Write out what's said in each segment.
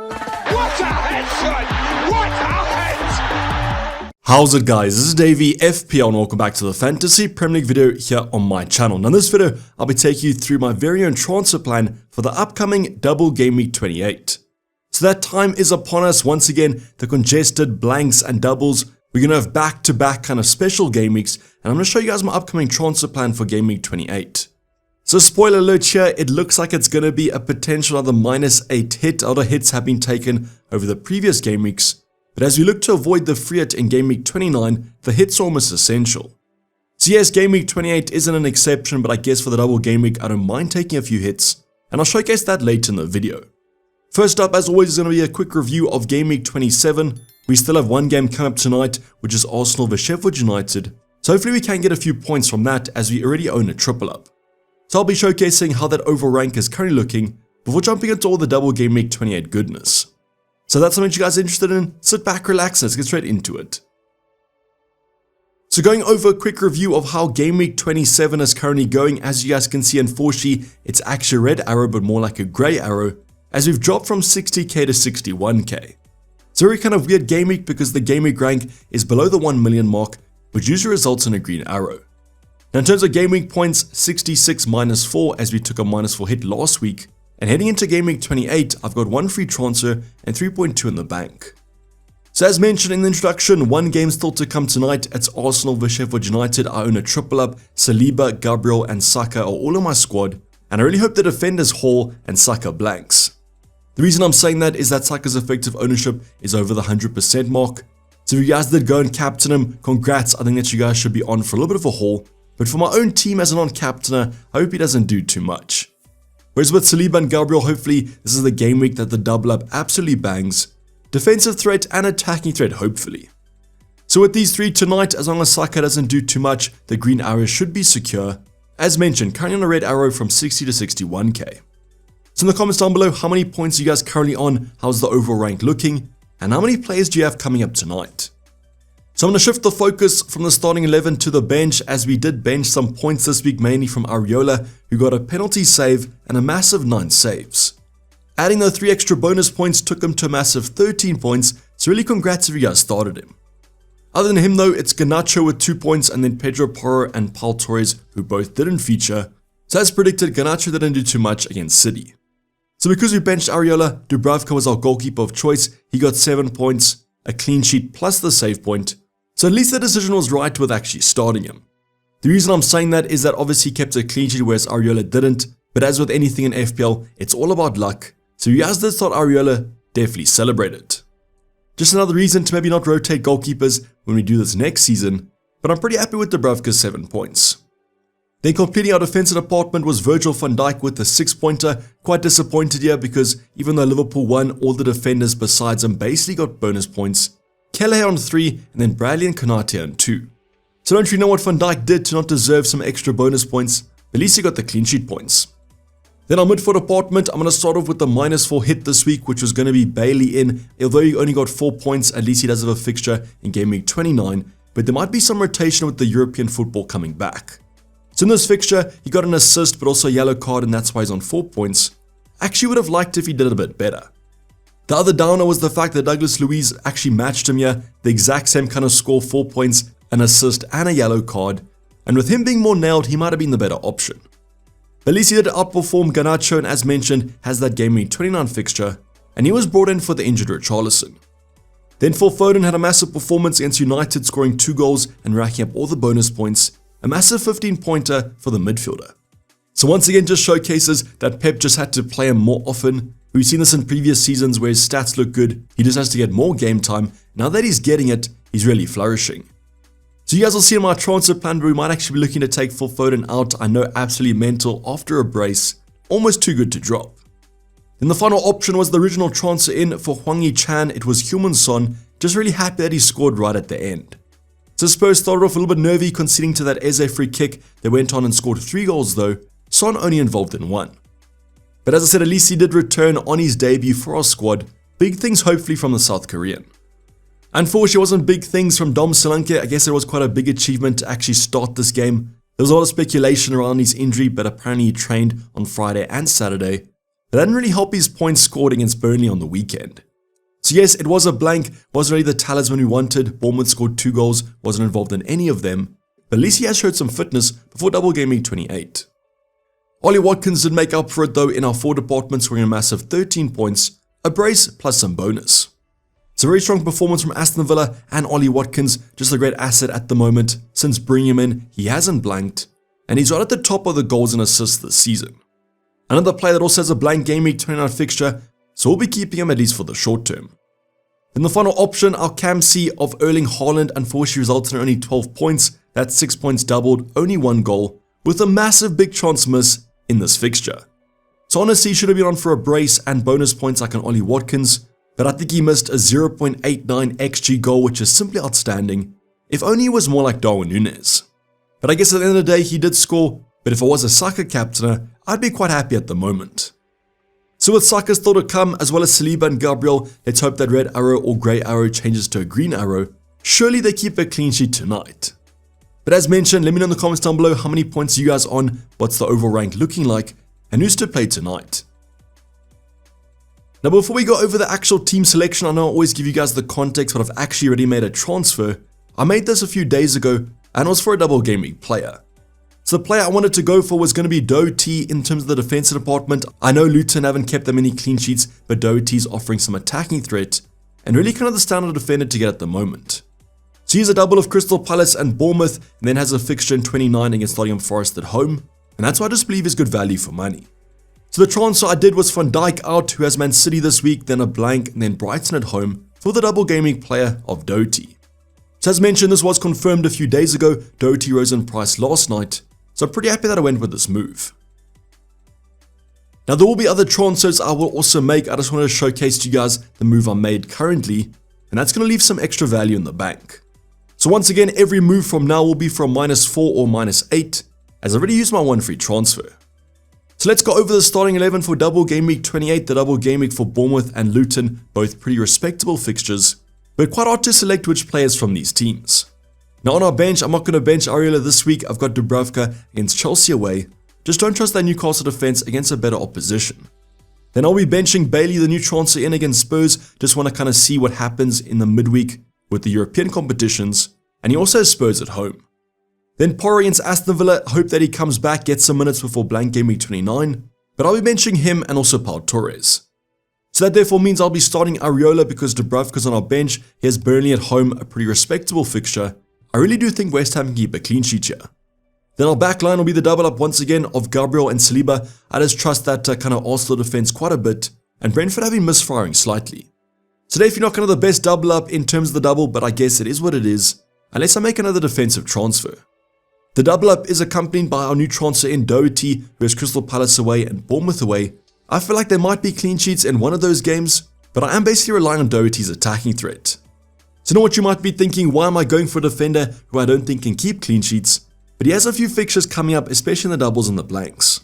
What a headshot! What a head! How's it guys, this is Dayvy, FPL, and welcome back to the Fantasy Premier League video here on my channel. Now in this video, I'll be taking you through my very own transfer plan for the upcoming double game week 28. So that time is upon us once again, the congested blanks and doubles. We're going to have back-to-back kind of special game weeks, and I'm going to show you guys my upcoming transfer plan for game week 28. So spoiler alert here, it looks like it's going to be a potential other -8 hit. Other hits have been taken over the previous game weeks. But as we look to avoid the free hit in game week 29, the hits are almost essential. So yes, game week 28 isn't an exception, but I guess for the double game week, I don't mind taking a few hits, and I'll showcase that later in the video. First up, as always, is going to be a quick review of game week 27. We still have one game coming up tonight, which is Arsenal vs Sheffield United. So hopefully we can get a few points from that, as we already own a triple up. So I'll be showcasing how that overall rank is currently looking before jumping into all the double game week 28 goodness. So that's something you guys are interested in, sit back, relax, let's get straight into it. So going over a quick review of how game week 27 is currently going, as you guys can see, unfortunately, it's actually a red arrow, but more like a grey arrow, as we've dropped from 60k to 61k. It's a very kind of weird game week because the game week rank is below the 1 million mark, which usually results in a green arrow. Now in terms of game week points, 66 -4 as we took a -4 hit last week, and heading into game week 28, I've got 1 free transfer and 3.2 in the bank. So as mentioned in the introduction, one game still to come tonight. It's Arsenal vs Sheffield United. I own a triple up. Saliba, Gabriel and Saka are all in my squad, and I really hope the defenders Hall and Saka blanks. The reason I'm saying that is that Saka's effective ownership is over the 100% mark. So if you guys did go and captain him, congrats, I think that you guys should be on for a little bit of a haul. But for my own team as a non-captainer, I hope he doesn't do too much. Whereas with Saliba and Gabriel, hopefully this is the game week that the double up absolutely bangs. Defensive threat and attacking threat, hopefully. So with these three tonight, as long as Saka doesn't do too much, the green arrow should be secure. As mentioned, currently on a red arrow from 60 to 61k. So in the comments down below, how many points are you guys currently on? How's the overall rank looking? And how many players do you have coming up tonight? So I'm going to shift the focus from the starting 11 to the bench, as we did bench some points this week, mainly from Areola, who got a penalty save and a massive 9 saves. Adding the 3 extra bonus points took him to a massive 13 points, so really congrats if you guys started him. Other than him though, it's Garnacho with 2 points, and then Pedro Porro and Pau Torres, who both didn't feature. So as predicted, Garnacho didn't do too much against City. So because we benched Areola, Dubravka was our goalkeeper of choice. He got 7 points, a clean sheet plus the save point. So at least the decision was right with actually starting him. The reason I'm saying that is that obviously he kept a clean sheet whereas Areola didn't, but as with anything in FPL, it's all about luck. So if you guys did start Areola, definitely celebrate it. Just another reason to maybe not rotate goalkeepers when we do this next season, but I'm pretty happy with Dubravka's 7 points. Then completing our defensive department was Virgil van Dijk with a 6-pointer. Quite disappointed here because even though Liverpool won, all the defenders besides him basically got bonus points. Kelleher on 3, and then Bradley and Konate on 2. So don't you know what Van Dijk did to not deserve some extra bonus points? At least he got the clean sheet points. Then our midfield department, I'm going to start off with the -4 hit this week, which was going to be Bailey in. Although he only got 4 points, at least he does have a fixture in game week 29, but there might be some rotation with the European football coming back. So in this fixture, he got an assist, but also a yellow card, and that's why he's on 4 points. Actually would have liked if he did it a bit better. The other downer was the fact that Douglas Luiz actually matched him here, the exact same kind of score, 4 points, an assist and a yellow card, and with him being more nailed, he might have been the better option. But at least he did outperform Garnacho, and as mentioned, has that game week 29 fixture, and he was brought in for the injured Richarlison. Then Phil Foden had a massive performance against United, scoring 2 goals and racking up all the bonus points, a massive 15-pointer for the midfielder. So once again, just showcases that Pep just had to play him more often. We've seen this in previous seasons where his stats look good, he just has to get more game time. Now that he's getting it, he's really flourishing. So you guys will see in my transfer plan where we might actually be looking to take Phil Foden out. I know, absolutely mental after a brace, almost too good to drop. Then the final option was the original transfer in for Hwang Hee-chan. It was Heung-min Son, just really happy that he scored right at the end. So Spurs started off a little bit nervy conceding to that Eze free kick. They went on and scored 3 goals though, Son only involved in 1. But as I said, at least he did return on his debut for our squad. Big things hopefully from the South Korean. Unfortunately, it wasn't big things from Dom Solanke. I guess it was quite a big achievement to actually start this game. There was a lot of speculation around his injury, but apparently he trained on Friday and Saturday. but that didn't really help his points scored against Burnley on the weekend. So yes, it was a blank, wasn't really the talisman we wanted. Bournemouth scored 2 goals, wasn't involved in any of them, but at least he has showed some fitness before double game week 28. Ollie Watkins did make up for it though in our forward department, scoring a massive 13 points, a brace plus some bonus. It's a very strong performance from Aston Villa and Ollie Watkins, just a great asset at the moment. Since bringing him in, he hasn't blanked, and he's right at the top of the goals and assists this season. Another player that also has a blank game week 29 fixture, so we'll be keeping him at least for the short term. In the final option, our Cam C of Erling Haaland unfortunately resulted in only 12 points, that's 6 points doubled, only 1 goal, with a massive big chance miss in this fixture. So honestly, he should have been on for a brace and bonus points like an Ollie Watkins, but I think he missed a 0.89 XG goal, which is simply outstanding. If only he was more like Darwin Núñez. But I guess at the end of the day, he did score, but if I was a Saka captainer, I'd be quite happy at the moment. So with Saka's still to come, as well as Saliba and Gabriel, let's hope that red arrow or grey arrow changes to a green arrow. Surely they keep a clean sheet tonight. But as mentioned, let me know in the comments down below how many points are you guys on, what's the overall rank looking like, and who's to play tonight. Now before we go over the actual team selection, I know I always give you guys the context, but I've actually already made a transfer. I made this a few days ago, and it was for a double game week player. So the player I wanted to go for was going to be Doherty in terms of the defensive department. I know Luton haven't kept that many clean sheets, but Doherty's offering some attacking threat, and really kind of the standard defender to get at the moment. So he's a double of Crystal Palace and Bournemouth, and then has a fixture in 29 against Nottingham Forest at home, and that's why I just believe is good value for money. So the transfer I did was Van Dijk out, who has Man City this week, then a blank, and then Brighton at home for the double game week player of Doherty. So as mentioned, this was confirmed a few days ago. Doherty rose in price last night, so I'm pretty happy that I went with this move. Now there will be other transfers I will also make. I just wanted to showcase to you guys the move I made currently, and that's going to leave some extra value in the bank. So once again, every move from now will be from -4 or -8, as I already used my one free transfer. So let's go over the starting 11 for double game week 28, the double game week for Bournemouth and Luton, both pretty respectable fixtures, but quite hard to select which players from these teams. Now on our bench, I'm not going to bench Areola this week. I've got Dubravka against Chelsea away. Just don't trust that Newcastle defense against a better opposition. Then I'll be benching Bailey, the new transfer in against Spurs. Just want to kind of see what happens in the midweek with the European competitions, and he also has Spurs at home. Then Porro against Aston Villa, hope that he comes back, gets some minutes before blank game week 29, but I'll be benching him and also Pau Torres. So that therefore means I'll be starting Areola because Dubravka's on our bench. He has Burnley at home, a pretty respectable fixture. I really do think West Ham can keep a clean sheet here. Then our backline will be the double up once again of Gabriel and Saliba. I just trust that kind of Arsenal defense quite a bit, and Brentford have been misfiring slightly. So definitely not kind of the best double up in terms of the double, but I guess it is what it is, unless I make another defensive transfer. The double up is accompanied by our new transfer in Doherty, who has Crystal Palace away and Bournemouth away. I feel like there might be clean sheets in one of those games, but I am basically relying on Doherty's attacking threat. So know what you might be thinking, why am I going for a defender who I don't think can keep clean sheets? But he has a few fixtures coming up, especially in the doubles and the blanks.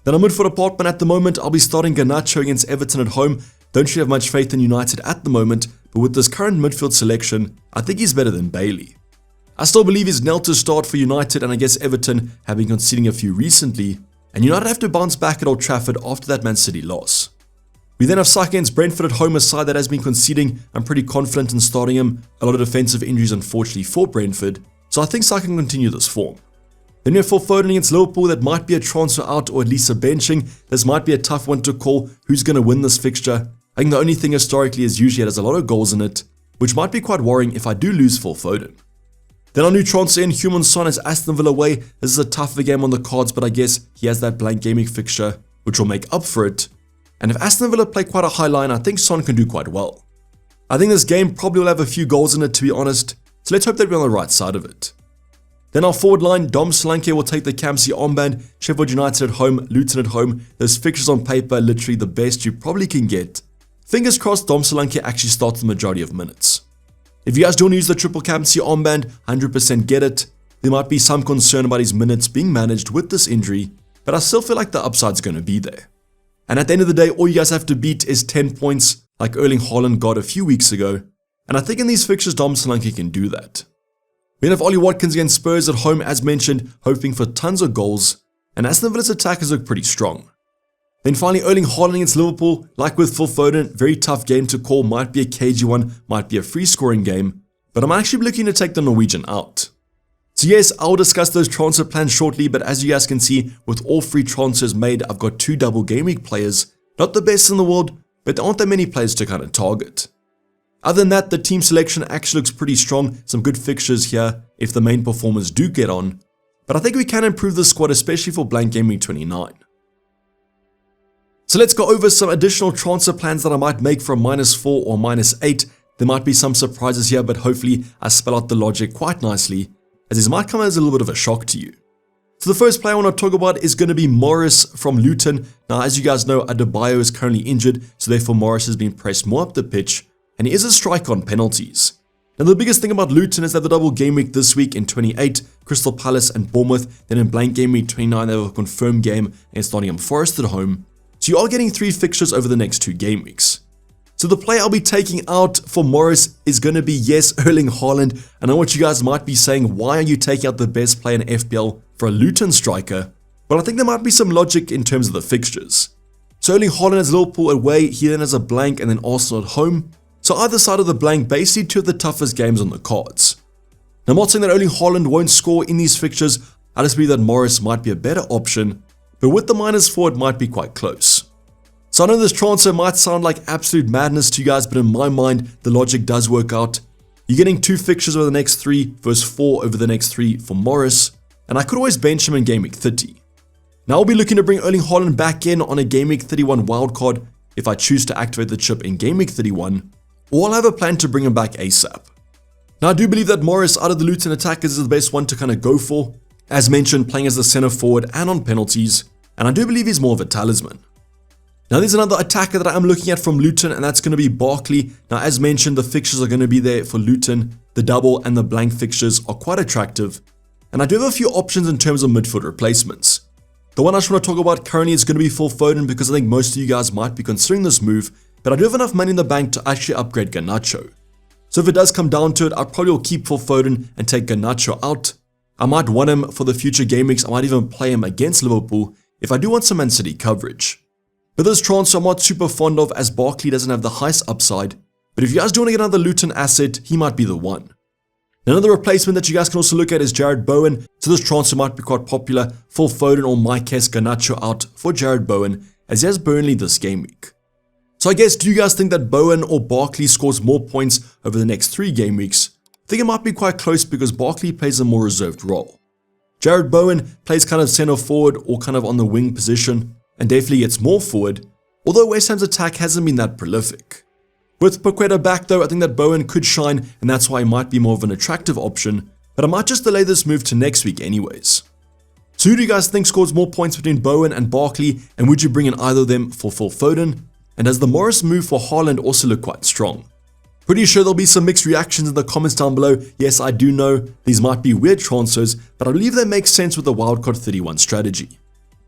Then our midfield department at the moment, I'll be starting Garnacho against Everton at home. Don't really have much faith in United at the moment, but with this current midfield selection, I think he's better than Bailey. I still believe he's nailed to start for United, and I guess Everton have been conceding a few recently, and United have to bounce back at Old Trafford after that Man City loss. We then have Saka against Brentford at home, a side that has been conceding. I'm pretty confident in starting him. A lot of defensive injuries unfortunately for Brentford, so I think Saka can continue this form. Then we have Phil Foden against Liverpool. That might be a transfer out or at least a benching. This might be a tough one to call. Who's going to win this fixture? I think the only thing historically is usually it has a lot of goals in it, which might be quite worrying if I do lose Phil Foden. Then our new transfer in Heung-min Son as Aston Villa away. This is a tougher game on the cards, but I guess he has that blank gaming fixture, which will make up for it. And if Aston Villa play quite a high line, I think Son can do quite well. I think this game probably will have a few goals in it, to be honest, so let's hope that we're on the right side of it. Then our forward line, Dom Solanke will take the Cam C armband, Sheffield United at home, Luton at home. Those fixtures on paper, literally the best you probably can get. Fingers crossed Dom Solanke actually starts the majority of minutes. If you guys don't use the triple Cam C armband, 100% get it. There might be some concern about his minutes being managed with this injury, but I still feel like the upside's going to be there. And at the end of the day, all you guys have to beat is 10 points, like Erling Haaland got a few weeks ago. And I think in these fixtures, Dom Solanke can do that. We have Ollie Watkins against Spurs at home, as mentioned, hoping for tons of goals. And Aston Villa's attackers look pretty strong. Then finally, Erling Haaland against Liverpool. Like with Phil Foden, very tough game to call. Might be a cagey one, might be a free scoring game. But I'm actually looking to take the Norwegian out. So yes, I'll discuss those transfer plans shortly, but as you guys can see, with all free transfers made, I've got 2 double game week players. Not the best in the world, but there aren't that many players to kind of target. Other than that, the team selection actually looks pretty strong. Some good fixtures here if the main performers do get on. But I think we can improve the squad, especially for blank game week 29. So let's go over some additional transfer plans that I might make from -4 or -8. There might be some surprises here, but hopefully I spell out the logic quite nicely, as these might come as a little bit of a shock to you. So the first player I want to talk about is going to be Morris from Luton. Now, as you guys know, Adebayo is currently injured, so therefore Morris has been pressed more up the pitch, and he is a striker on penalties. Now, the biggest thing about Luton is that the double game week this week in 28, Crystal Palace and Bournemouth, then in blank game week 29, they have a confirmed game against Nottingham Forest at home. So you are getting 3 fixtures over the next 2 game weeks. So the player I'll be taking out for Morris is going to be, yes, Erling Haaland. I know what you guys might be saying, why are you taking out the best player in FPL for a Luton striker? But I think there might be some logic in terms of the fixtures. So Erling Haaland has Liverpool away, he then has a blank, and then Arsenal at home. So either side of the blank, basically 2 of the toughest games on the cards. Now, I'm not saying that Erling Haaland won't score in these fixtures, I just believe that Morris might be a better option, but with the -4 it might be quite close. So I know this transfer might sound like absolute madness to you guys, but in my mind, the logic does work out. You're getting 2 fixtures over the next 3 versus 4 over the next 3 for Morris, and I could always bench him in game week 30. Now I'll be looking to bring Erling Haaland back in on a game week 31 wildcard if I choose to activate the chip in game week 31, or I'll have a plan to bring him back ASAP. Now I do believe that Morris out of the Luton attackers is the best one to kind of go for, as mentioned, playing as the centre forward and on penalties, and I do believe he's more of a talisman. Now there's another attacker that I'm looking at from Luton, and that's going to be Barkley. Now as mentioned, the fixtures are going to be there for Luton. The double and the blank fixtures are quite attractive, and I do have a few options in terms of midfield replacements. The one I just want to talk about currently is going to be Phil Foden, because I think most of you guys might be considering this move, but I do have enough money in the bank to actually upgrade Garnacho. So if it does come down to it, I probably will keep Phil Foden and take Garnacho out. I might want him for the future game weeks. I might even play him against Liverpool if I do want some Man City coverage. But this transfer I'm not super fond of, as Barkley doesn't have the highest upside, but if you guys do want to get another Luton asset, he might be the one. Another replacement that you guys can also look at is Jarrod Bowen, so this transfer might be quite popular. Phil Foden or Maicon Garnacho out for Jarrod Bowen, as he has Burnley this game week. So I guess, do you guys think that Bowen or Barkley scores more points over the next 3 game weeks? I think it might be quite close, because Barkley plays a more reserved role. Jarrod Bowen plays kind of centre forward or kind of on the wing position, and definitely gets more forward, although West Ham's attack hasn't been that prolific. With Paqueta back though, I think that Bowen could shine, and that's why he might be more of an attractive option, but I might just delay this move to next week anyways. So who do you guys think scores more points between Bowen and Barkley, and would you bring in either of them for Phil Foden? And does the Morris move for Haaland also look quite strong? Pretty sure there'll be some mixed reactions in the comments down below. Yes, I do know these might be weird transfers, but I believe they make sense with the wildcard 31 strategy.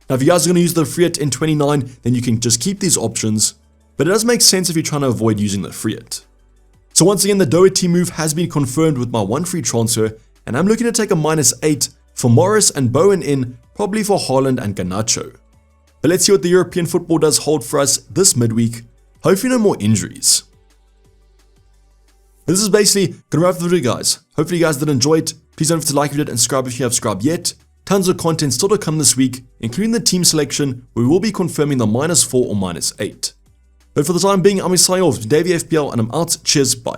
Now, if you guys are going to use the free hit in 29, then you can just keep these options, but it does make sense if you're trying to avoid using the free hit. So once again, the Doherty move has been confirmed with my 1 free transfer, and I'm looking to take a -8 for Morris and Bowen in, probably for Haaland and Garnacho. But let's see what the European football does hold for us this midweek. Hopefully no more injuries. But this is basically going to wrap up the video, guys. Hopefully you guys did enjoy it. Please don't forget to like if you did and subscribe if you have subscribed yet. Tons of content still to come this week, including the team selection, where we will be confirming the -4 or -8. But for the time being, I'm signing off to Dayvy FPL, and I'm out. Cheers, bye.